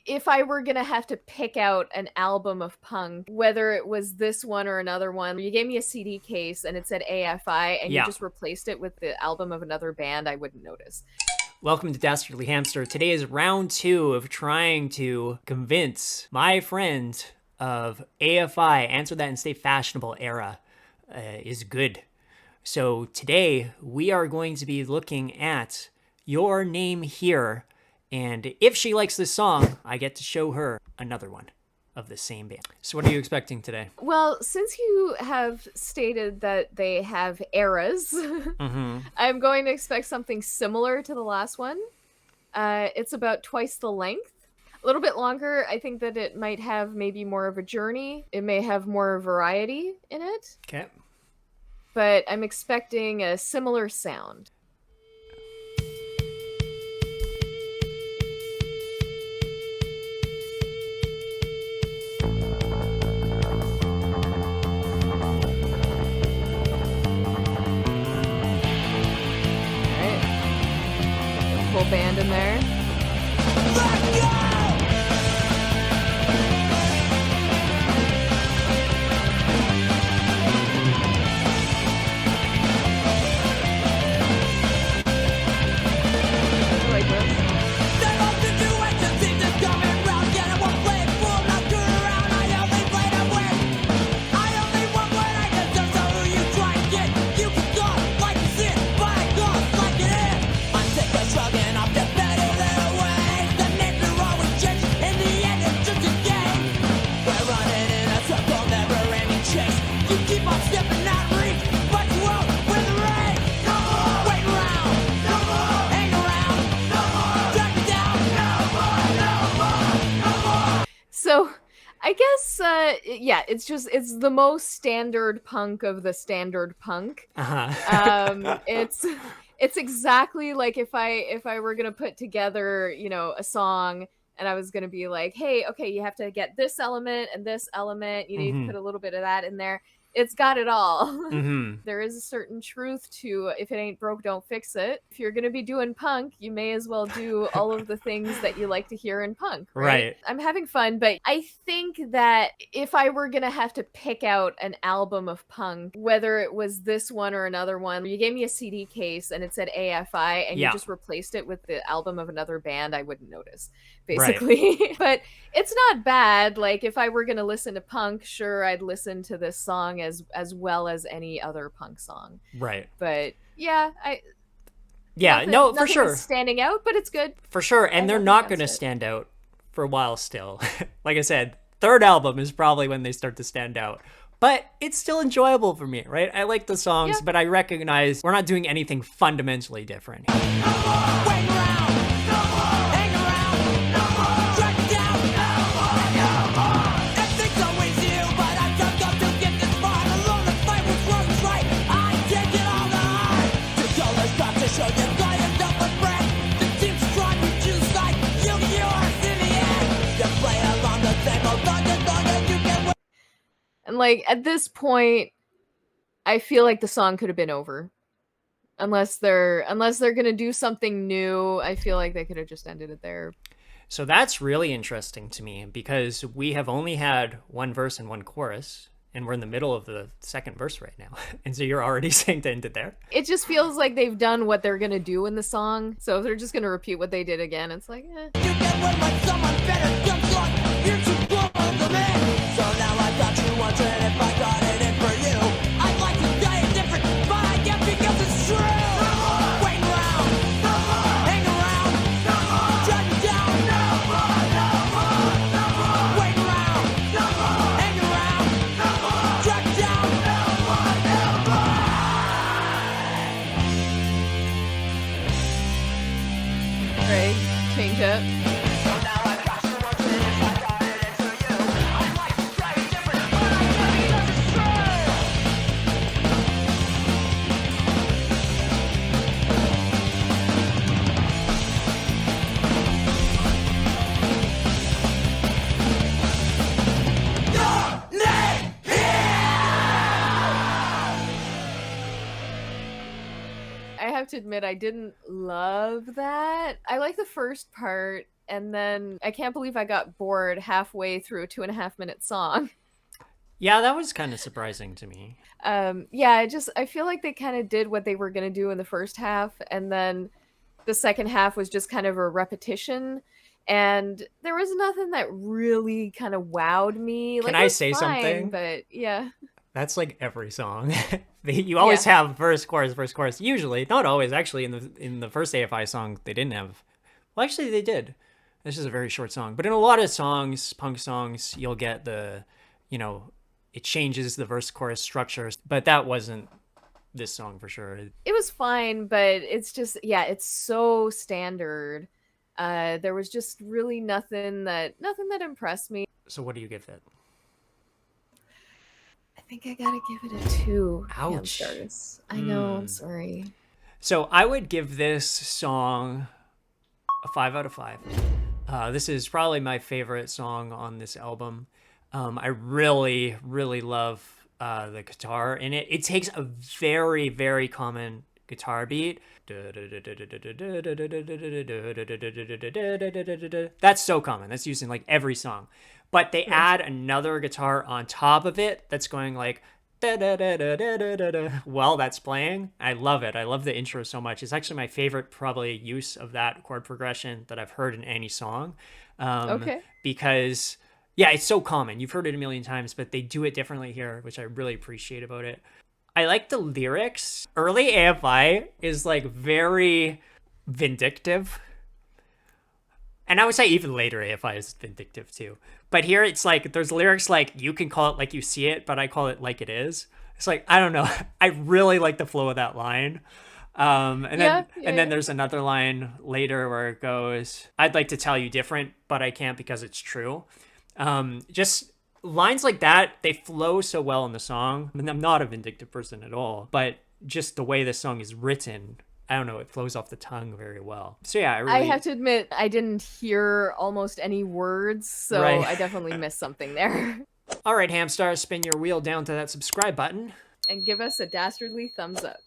if I were gonna have to pick out an album of punk, whether it was this one or another one, you gave me a CD case and it said AFI and you Yeah. just replaced it with the album of another band, I wouldn't notice. Welcome to Dastardly Hamster. Today is round 2 of trying to convince my friend of AFI, Answer That and Stay Fashionable era, is good. So today we are going to be looking at Your Name Here, and if she likes this song, I get to show her another one of the same band. So what are you expecting today? Well, since you have stated that they have eras, I'm going to expect something similar to the last one. It's about twice the length. A little bit longer. I think that it might have maybe more of a journey. It may have more variety in it. Okay. But I'm expecting a similar sound. Full band in there. Let's go! I like this. So, I guess, yeah, it's the most standard punk of the standard punk. It's exactly like if I were gonna put together, a song and I was gonna be like, hey, okay, you have to get this element and this element, you need to put a little bit of that in there. It's got it all. There is a certain truth to if it ain't broke, don't fix it. If you're going to be doing punk, you may as well do all of the things that you like to hear in punk, right? I'm having fun, but I think that if I were going to have to pick out an album of punk, whether it was this one or another one, you gave me a CD case and it said AFI and you just replaced it with the album of another band, I wouldn't notice, basically. Right. But it's not bad. Like if I were going to listen to punk, sure, I'd listen to this song as well as any other punk song. Right. But yeah, for sure. Is standing out, but it's good. For sure. And they're not going to stand out for a while still. Like I said, third album is probably when they start to stand out. But it's still enjoyable for me, right? I like the songs, but I recognize we're not doing anything fundamentally different. And like at this point, I feel like the song could have been over. Unless they're gonna do something new, I feel like they could have just ended it there. So that's really interesting to me because we have only had one verse and one chorus, and we're in the middle of the second verse right now. And so you're already saying to end it there? It just feels like they've done what they're gonna do in the song. So if they're just gonna repeat what they did again, it's like, eh. You get one like someone better comes on, you're too close to me. So now I got you wondering if I got it in for you. I'd like to die different, but I guess because it's true. Wait around, hang around, drag me down. Wait around, hang around, drag me down. Right, change up. I have to admit, I didn't love that. I like the first part, and then I can't believe I got bored halfway through a 2.5 minute song. Yeah, that was kind of surprising to me. Yeah, I feel like they kind of did what they were gonna do in the first half, and then the second half was just kind of a repetition. And there was nothing that really kind of wowed me. Can Like, it I was say fine, something? but yeah. That's like every song. You always Yeah. have verse, chorus, verse, chorus. Usually, not always. Actually, in the first AFI song, they didn't have. Well, actually, they did. This is a very short song, but in a lot of songs, punk songs, you'll get you know, it changes the verse chorus structures. But that wasn't this song for sure. It was fine, but it's just, yeah, it's so standard. There was just really nothing that impressed me. So, what do you give it? I think I gotta give it a 2. Ouch. Hamsters. I know, I'm sorry. So, I would give this song a 5 out of 5. This is probably my favorite song on this album. I really, really love the guitar in it. It takes a very, very common guitar beat. That's so common. That's used in like every song. But they add another guitar on top of it that's going like while that's playing. I love it. I love the intro so much. It's actually my favorite probably use of that chord progression that I've heard in any song. Okay. Because yeah, it's so common. You've heard it a million times, but they do it differently here, which I really appreciate about it. I like the lyrics. Early AFI is like very vindictive. And I would say even later AFI is vindictive too. But here it's like there's lyrics like you can call it like you see it, but I call it like it is. It's like I don't know. I really like the flow of that line. And then there's another line later where it goes, "I'd like to tell you different, but I can't because it's true." Just lines like that, they flow so well in the song. I mean, I'm not a vindictive person at all, but just the way this song is written, I don't know, it flows off the tongue very well. So yeah, I have to admit, I didn't hear almost any words, so Right. I definitely missed something there. All right, Hamstar, spin your wheel down to that subscribe button. And give us a dastardly thumbs up.